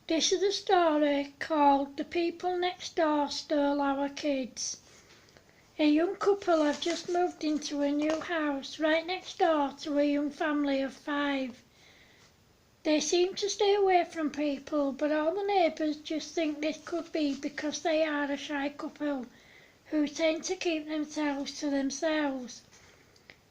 This is a story called The People Next Door Stole Our Kids. A young couple have just moved into a new house right next door to a young family of 5. They seem to stay away from people, but all the neighbours just think this could be because they are a shy couple who tend to keep themselves to themselves.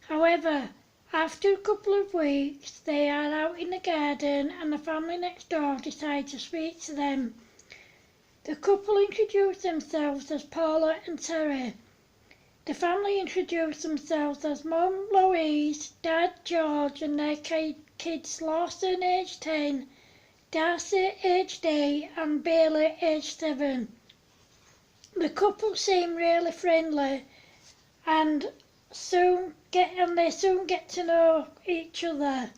However, after a couple of weeks, they are out in the garden and the family next door decide to speak to them. The couple introduce themselves as Paula and Terry. The family introduce themselves as Mum Louise, Dad George and their kids Lawson aged 10, Darcy aged 8 and Bailey aged 7. The couple seem really friendly and they soon get to know each other.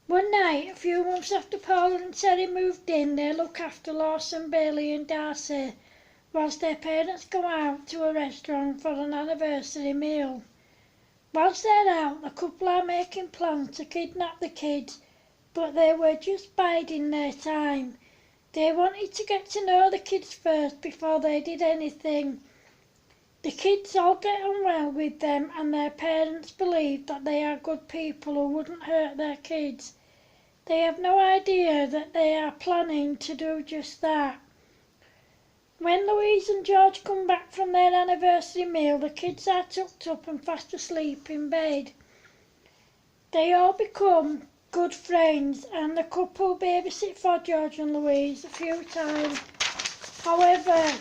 One night, a few months after Paula and Terry moved in, they look after Lawson, Bailey and Darcy whilst their parents go out to a restaurant for an anniversary meal. Whilst they're out, the couple are making plans to kidnap the kids, but they were just biding their time. They wanted to get to know the kids first before they did anything. The kids all get on well with them and their parents believe that they are good people who wouldn't hurt their kids. They have no idea that they are planning to do just that. When Louise and George come back from their anniversary meal, the kids are tucked up and fast asleep in bed. They all become good friends and the couple babysit for George and Louise a few times. However,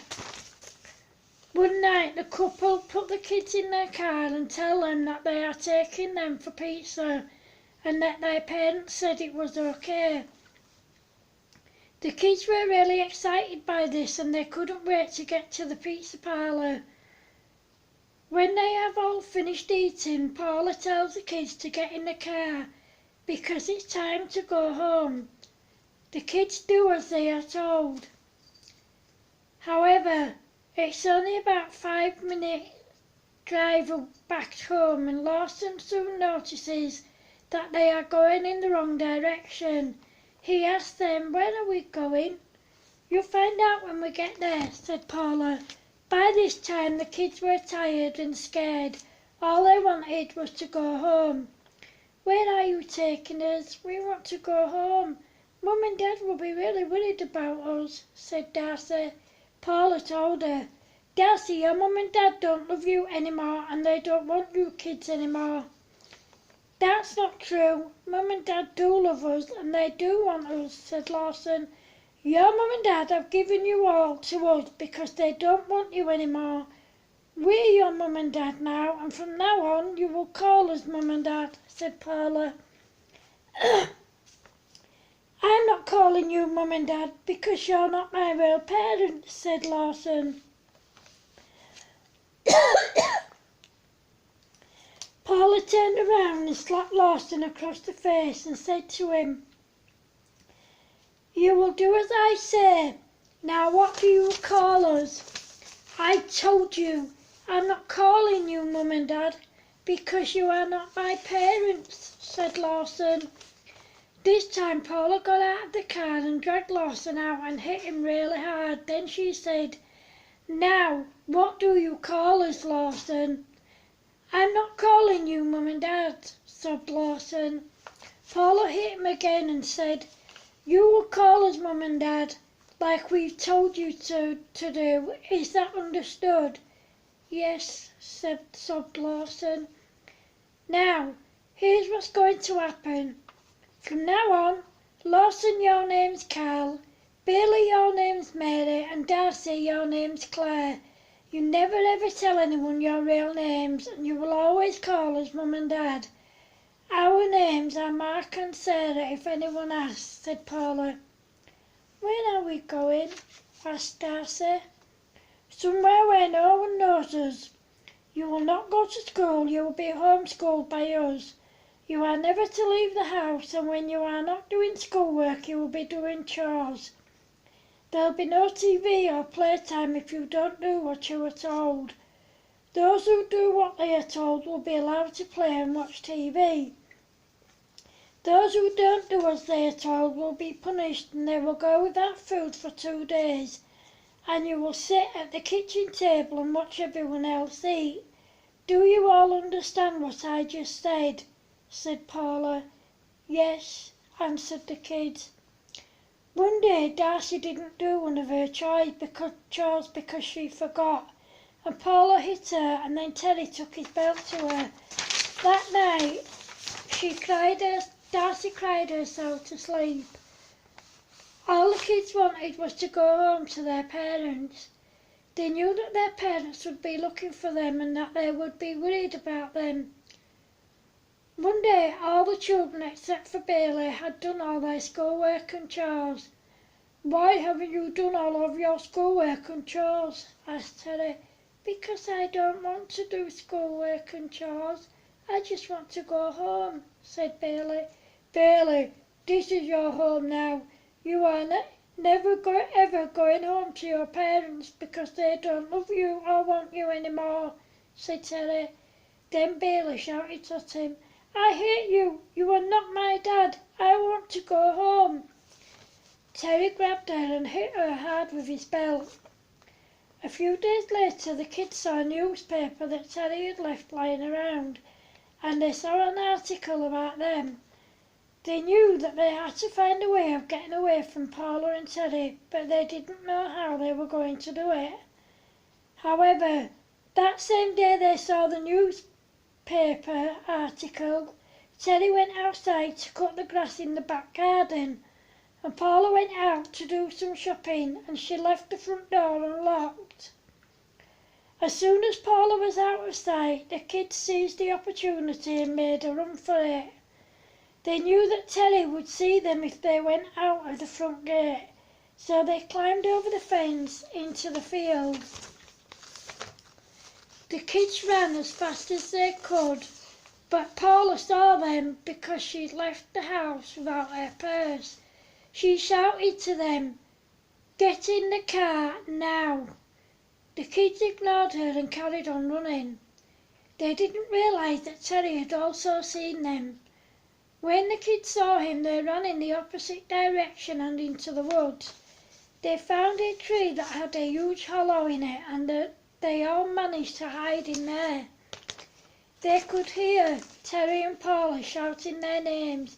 one night the couple put the kids in their car and tell them that they are taking them for pizza and that their parents said it was okay. The kids were really excited by this and they couldn't wait to get to the pizza parlour. When they have all finished eating, Paula tells the kids to get in the car because it's time to go home. The kids do as they are told. However, it's only about 5-minute drive back home and Lawson soon notices that they are going in the wrong direction. He asks them, "Where are we going?" "You'll find out when we get there," said Paula. By this time the kids were tired and scared. All they wanted was to go home. "Where are you taking us? We want to go home. Mum and Dad will be really worried about us," said Darcy. Paula told her, "Darcy, your mum and dad don't love you anymore and they don't want you kids anymore." "That's not true. Mum and Dad do love us and they do want us," said Lawson. "Your mum and Dad have given you all to us because they don't want you anymore. We're your mum and Dad now and from now on you will call us Mum and Dad," said Paula. "I'm not calling you Mum and Dad because you're not my real parents," said Lawson. Paula turned around and slapped Lawson across the face and said to him, "You will do as I say. Now what do you call us?" "I told you, I'm not calling you Mum and Dad because you are not my parents," said Lawson. This time Paula got out of the car and dragged Lawson out and hit him really hard. Then she said, "Now, what do you call us, Lawson?" "I'm not calling you Mum and Dad," sobbed Lawson. Paula hit him again and said, "You will call us Mum and Dad, like we've told you to do. Is that understood?" "Yes," sobbed Lawson. "Now, here's what's going to happen. From now on, Lawson, your name's Carl, Bailey, your name's Mary, and Darcy, your name's Claire. You never ever tell anyone your real names and you will always call us Mum and Dad. Our names are Mark and Sarah if anyone asks," said Paula. "Where are we going?" asked Darcy. "Somewhere where no one knows us. You will not go to school, you will be homeschooled by us. You are never to leave the house and when you are not doing schoolwork you will be doing chores. There'll be no TV or playtime if you don't do what you are told. Those who do what they are told will be allowed to play and watch TV. Those who don't do as they are told will be punished, and they will go without food for 2 days, and you will sit at the kitchen table and watch everyone else eat. Do you all understand what I just said? Said Paula. Yes, answered the kids. One day Darcy didn't do one of her chores because she forgot, and Paula hit her, and then Terry took his belt to her. That night Darcy cried herself to sleep. All the kids wanted was to go home to their parents. They knew that their parents would be looking for them and that they would be worried about them. One day all the children except for Bailey had done all their schoolwork and chores. Why haven't you done all of your schoolwork and chores? Asked Terry. Because I don't want to do schoolwork and chores. I just want to go home, said Bailey. Bailey, this is your home now. You are never ever going home to your parents because they don't love you or want you anymore, said Terry. Then Bailey shouted at him, I hate you. You are not my dad. I want to go home. Terry grabbed her and hit her hard with his belt. A few days later the kids saw a newspaper that Terry had left lying around, and they saw an article about them. They knew that they had to find a way of getting away from Paula and Terry, but they didn't know how they were going to do it. However, that same day they saw the newspaper article, Terry went outside to cut the grass in the back garden, and Paula went out to do some shopping, and she left the front door unlocked. As soon as Paula was out of sight, the kids seized the opportunity and made a run for it. They knew that Terry would see them if they went out of the front gate, so they climbed over the fence into the field. The kids ran as fast as they could, but Paula saw them because she'd left the house without her purse. She shouted to them, Get in the car now. The kids ignored her and carried on running. They didn't realise that Terry had also seen them. When the kids saw him, they ran in the opposite direction and into the woods. They found a tree that had a huge hollow in it, and they all managed to hide in there. They could hear Terry and Paula shouting their names,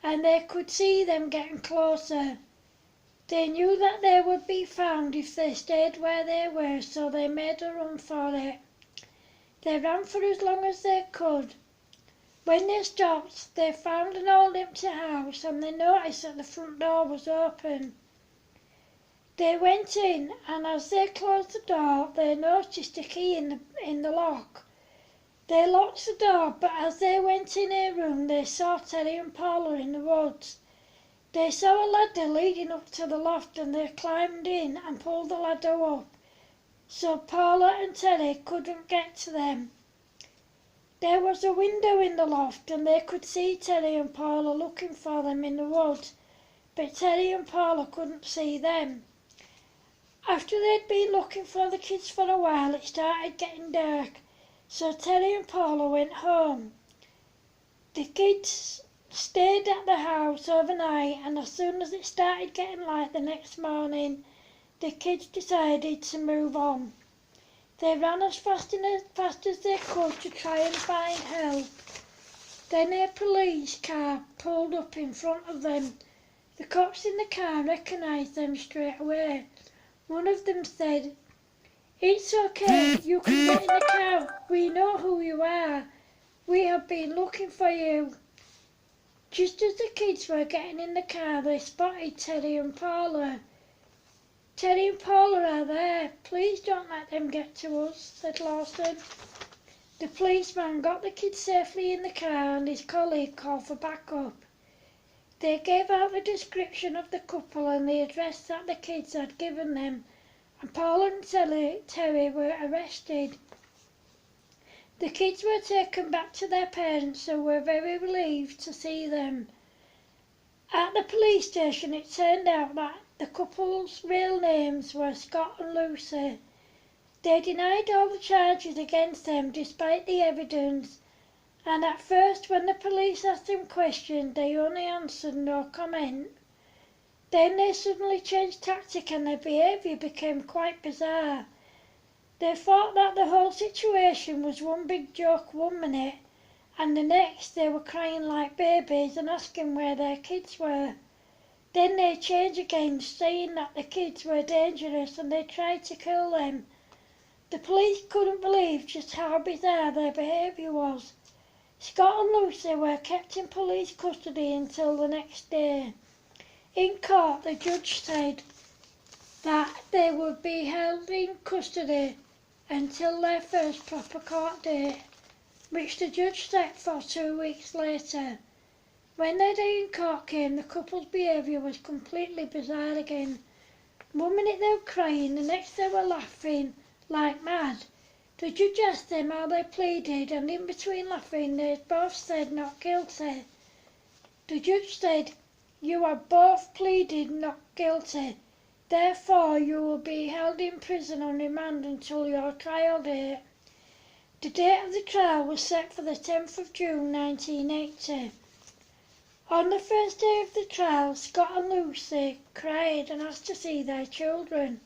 and they could see them getting closer. They knew that they would be found if they stayed where they were, so they made a run for it. They ran for as long as they could. When they stopped, they found an old empty house, and they noticed that the front door was open. They went in, and as they closed the door, they noticed a key in the lock. They locked the door, but as they went in a room, they saw Terry and Paula in the woods. They saw a ladder leading up to the loft, and they climbed in and pulled the ladder up, so Paula and Terry couldn't get to them. There was a window in the loft, and they could see Terry and Paula looking for them in the woods, but Terry and Paula couldn't see them. After they'd been looking for the kids for a while, it started getting dark, so Terry and Paula went home. The kids stayed at the house overnight, and as soon as it started getting light the next morning, the kids decided to move on. They ran as fast as they could to try and find help. Then a police car pulled up in front of them. The cops in the car recognised them straight away. One of them said, "It's okay, you can get in the car. We know who you are. We have been looking for you." Just as the kids were getting in the car, they spotted Terry and Paula. "Terry and Paula are there. Please don't let them get to us," said Lawson. The policeman got the kids safely in the car, and his colleague called for backup. They gave out the description of the couple and the address that the kids had given them, and Paula and Terry were arrested. The kids were taken back to their parents, who were very relieved to see them. At the police station, it turned out that the couple's real names were Scott and Lucy. They denied all the charges against them despite the evidence, And at first when the police asked them questions they only answered no comment. Then they suddenly changed tactic and their behaviour became quite bizarre. They thought that the whole situation was one big joke one minute, and the next they were crying like babies and asking where their kids were. Then they changed again, saying that the kids were dangerous and they tried to kill them. The police couldn't believe just how bizarre their behaviour was. Scott and Lucy were kept in police custody until the next day. In court, the judge said that they would be held in custody until their first proper court date, which the judge set for 2 weeks later. When their day in court came, the couple's behaviour was completely bizarre again. One minute they were crying, the next they were laughing like mad. The judge asked them how they pleaded, and in between laughing they both said not guilty. The judge said, "You have both pleaded not guilty, therefore you will be held in prison on remand until your trial date." The date of the trial was set for the 10th of June 1980. On the first day of the trial, Scott and Lucy cried and asked to see their children.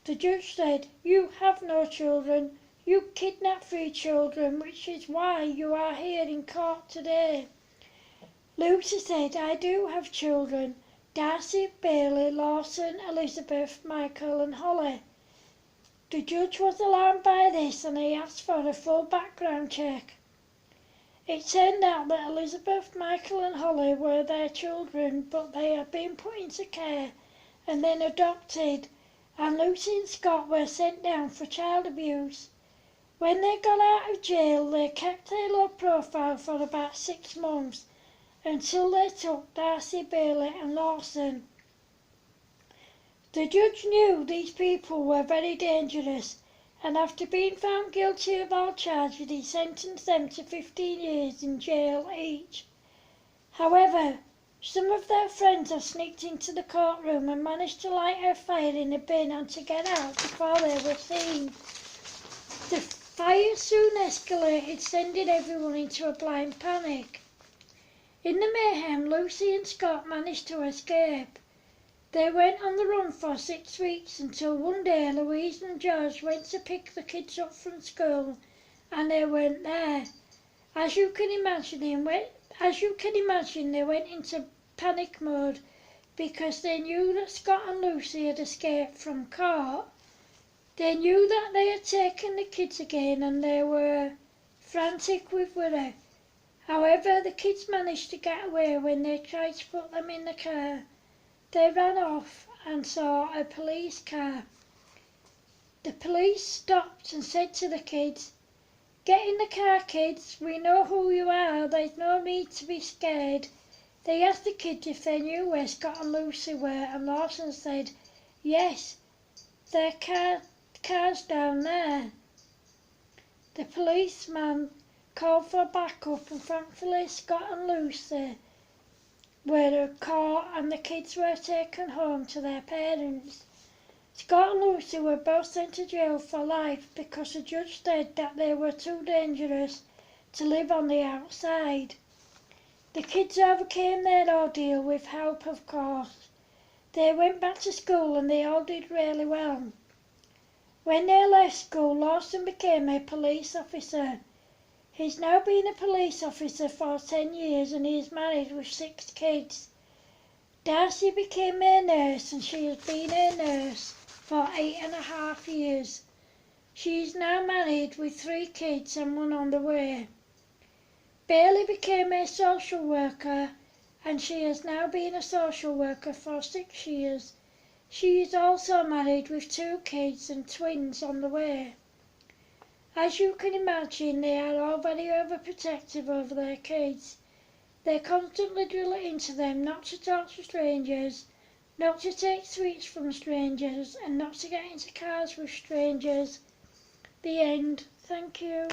The judge said, "You have no children. You kidnapped 3 children, which is why you are here in court today." Lucy said, "I do have children, Darcy, Bailey, Lawson, Elizabeth, Michael and Holly." The judge was alarmed by this and he asked for a full background check. It turned out that Elizabeth, Michael and Holly were their children, but they had been put into care and then adopted, and Lucy and Scott were sent down for child abuse. When they got out of jail, they kept a low profile for about 6 months until they took Darcy, Bailey and Lawson. The judge knew these people were very dangerous, and after being found guilty of all charges, he sentenced them to 15 years in jail each. However, some of their friends had sneaked into the courtroom and managed to light a fire in a bin and to get out before they were seen. The fire soon escalated, sending everyone into a blind panic. In the mayhem, Lucy and Scott managed to escape. They went on the run for 6 weeks until one day Louise and George went to pick the kids up from school and they weren't there. As you can imagine, they went into panic mode because they knew that Scott and Lucy had escaped from court. They knew that they had taken the kids again and they were frantic with worry. However, the kids managed to get away when they tried to put them in the car. They ran off and saw a police car. The police stopped and said to the kids, "Get in the car, kids, we know who you are, there's no need to be scared." They asked the kids if they knew where Scott and Lucy were, and Lawson said, "Yes, their car's down there." The policeman called for backup and thankfully Scott and Lucy were caught and the kids were taken home to their parents. Scott and Lucy were both sent to jail for life because the judge said that they were too dangerous to live on the outside. The kids overcame their ordeal with help, of course. They went back to school and they all did really well. When they left school, Lawson became a police officer. He's now been a police officer for 10 years and he is married with 6 kids. Darcy became a nurse and she has been a nurse for 8.5 years. She is now married with 3 kids and 1 on the way. Bailey became a social worker and she has now been a social worker for 6 years. She is also married with 2 kids and twins on the way. As you can imagine, they are all very overprotective over their kids. They constantly drill it into them not to talk to strangers, not to take sweets from strangers, and not to get into cars with strangers. The end. Thank you.